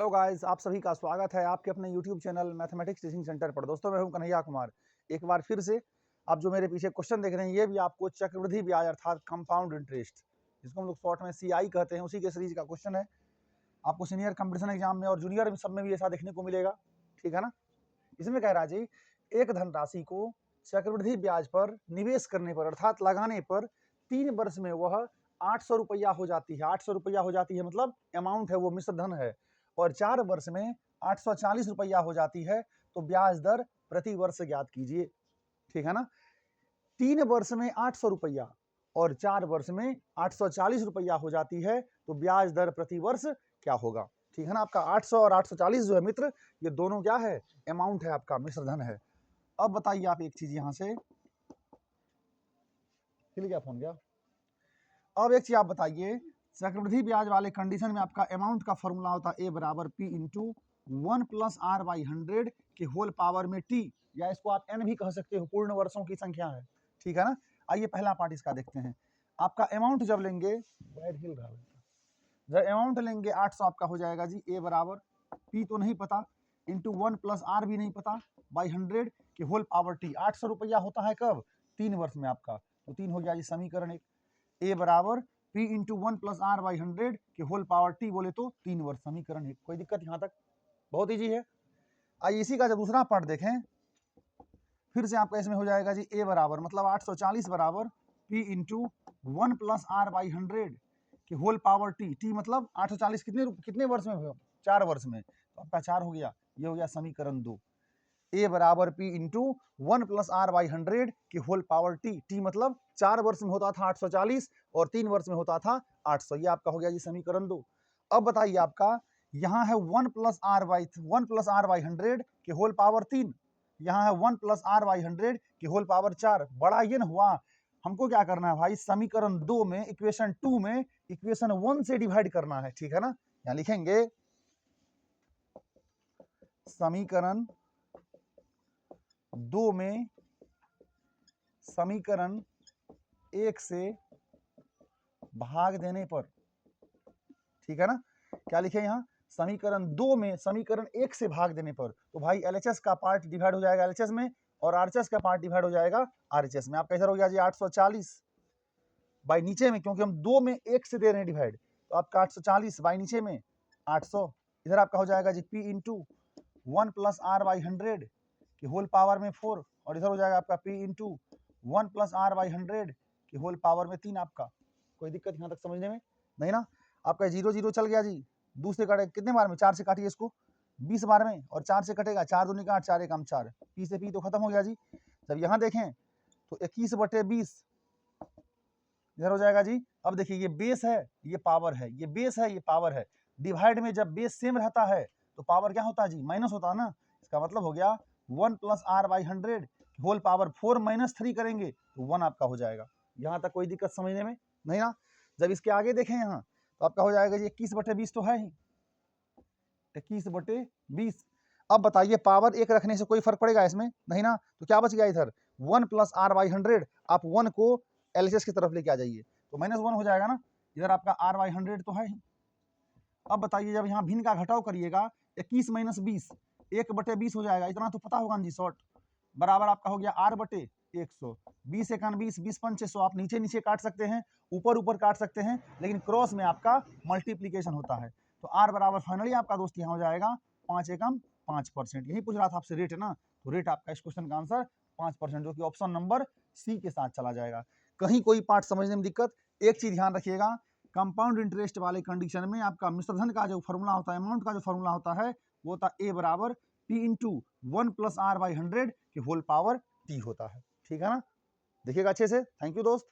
Hello guys, आप सभी का स्वागत है आपके अपने YouTube channel mathematics teaching centre पर। दोस्तों, मैं हूं कन्हैया कुमार। एक बार फिर से आप जो मेरे पीछे क्वेश्चन देख रहे हैं, ये भी आपको चक्रवृद्धि ब्याज अर्थात कंपाउंड इंटरेस्ट, जिसको हम लोग शॉर्ट में सीआई कहते हैं, उसी के सीरीज का क्वेश्चन है। आपको सीनियर कंपटीशन एग्जाम में और जूनियर सब में भी ऐसा देखने को मिलेगा, ठीक है ना। इसमें कह रहा है जी, एक धनराशि को चक्रवृद्धि ब्याज पर निवेश करने पर अर्थात लगाने पर 3 वर्ष में वह 800 रुपया हो जाती है। 800 रुपया हो जाती है मतलब अमाउंट है, वो मिश्र धन है। और 4 वर्ष में 840 रुपया हो जाती है। तो ब्याज दर प्रति वर्ष ज्ञात कीजिए, ठीक है ना। 3 वर्ष में 800 रुपया और 4 वर्ष में 840 रुपया हो जाती है, तो ब्याज दर प्रति वर्ष क्या होगा, ठीक है ना। आपका 800 और 840 जो है मित्र, ये दोनों क्या है, अमाउंट है, आपका मिश्र धन है। अब बताइए आप एक चीज, यहां से हिल गया फोन गया। अब एक चीज आप बताइए, चक्रवृद्धि ब्याज वाले कंडीशन में आपका अमाउंट का फॉर्मूला होता है ए बराबर P into 1 plus R by 100 के होल पावर में टी, या इसको आप एन भी कह सकते हो, पूर्ण वर्षों की संख्या है, ठीक है ना। आइए पहला पार्ट इसका देखते हैं। आपका अमाउंट जब लेंगे, हिल रहा है, जब अमाउंट लेंगे 800, आपका हो जाएगा जी ए बराबर पी तो नहीं पता, इंटू 1 प्लस आर भी नहीं पता, बाई 100 के होल पावर टी। 800 रुपया होता है कब, 3 वर्ष में आपका, तो 3 हो गया जी समीकरण एक। ए बराबर P into 1 plus R by 100 के होल पावर टी बोले तो 3 वर्ष, समीकरण एक। कोई दिक्कत यहाँ तक, बहुत ईजी है। आइए इसी का जब दूसरा पार्ट देखें, फिर से आपका इसमें हो जाएगा जी ए बराबर मतलब 840 बराबर P into 1 plus R by 100 के होल पावर टी। टी मतलब 840 कितने वर्ष में हुआ, 4 वर्ष में, तो आपका 4 हो गया, ये हो गया समीकरण 2। ए बराबर P into 1 plus R by 100 की होल पावर टी। टी मतलब 4 वर्ष में होता था 840 और 3 वर्ष में होता था 800। ये आपका हो गया जी समीकरण 2। अब बताइए, आपका यहाँ है 1 प्लस आर बाई 100 के होल पावर 3, यहाँ है 1 प्लस आर बाई 100 के होल पावर 4। बड़ा ये न हुआ, हमको क्या करना है भाई, समीकरण 2 में इक्वेशन 2 में इक्वेशन 1 से डिवाइड करना है, ठीक है ना। यहाँ लिखेंगे समीकरण 2 में समीकरण 1 से भाग देने पर, ठीक है ना। क्या लिखे यहाँ, समीकरण 2 में समीकरण 1 से भाग देने पर, तो भाई एलएचएस का पार्ट डिवाइड हो जाएगा एलएचएस में और आरएचएस का पार्ट डिवाइड हो जाएगा आरएचएस में। आपका इधर हो गया जी 840 बाई नीचे में, क्योंकि हम 2 में 1 से दे रहे हैं डिवाइड, तो आपका 840 बाई नीचे में 800। इधर आपका हो जाएगा जी P into 1 plus R by 100 की होल पावर में 4, और इधर हो जाएगा आपका P into 1 plus R by 100 की होल पावर में 3। आपका कोई दिक्कत यहाँ तक समझने में नहीं ना। आपका 0 0 चल गया जी, दूसरे काटे कितने बार में, 4 से काटिए इसको 20 बार में, और 4 से कटेगा 4 दूनी का 8, 4 एकम 4, पी से पी तो खत्म हो गया जी। जब यहाँ देखें तो 21/20 इधर हो जाएगा जी। अब देखिए, ये बेस है, ये पावर है, ये बेस है, ये पावर है। डिवाइड में जब बेस सेम रहता है तो पावर क्या होता है जी, माइनस होता है ना। इसका मतलब हो गया 1 plus R by 100 whole power 4 minus 3 करेंगे तो 1 आपका हो जाएगा। यहाँ तक कोई दिक्कत समझने में नहीं ना। जब इसके आगे देखें यहाँ, तो आपका हो जाएगा जी 21/20 तो है ही, 21/20। अब बताइए, पावर 1 रखने से कोई फर्क पड़ेगा इसमें नहीं ना, तो क्या बच गया इधर 1 प्लस आर बाई 100। आप 1 को एलएचएस की तरफ लेके आ जाइए तो -1 हो जाएगा ना। इधर आपका आर बाई 100 तो है ही। अब बताइए, जब यहाँ भिन्न का घटाव करिएगा, 21 माइनस 20 1/20 हो जाएगा, इतना तो पता होगा जी शॉर्ट, बराबर आपका हो गया r/100। 20 एकान 20, 20 पंचे 100। आप नीचे नीचे काट सकते हैं, ऊपर ऊपर काट सकते हैं, लेकिन क्रॉस में आपका मल्टीप्लीकेशन होता है। तो r बराबर फाइनली आपका दोस्त यहाँ हो जाएगा 5 एकम 5%। यही पूछ रहा था आपसे रेट है ना, तो रेट आपका इस क्वेश्चन का आंसर 5%, जो कि ऑप्शन नंबर सी के साथ चला जाएगा। कहीं कोई पार्ट समझने में दिक्कत, एक चीज ध्यान रखिएगा, कंपाउंड इंटरेस्ट वाले कंडीशन में आपका मिश्र धन का जो फॉर्मूला होता है, अमाउंट का जो फॉर्मूला होता है, वो होता है ए बराबर P into 1 plus R by 100 की होल पावर टी होता है, ठीक है ना। देखिएगा अच्छे से। थैंक यू दोस्त।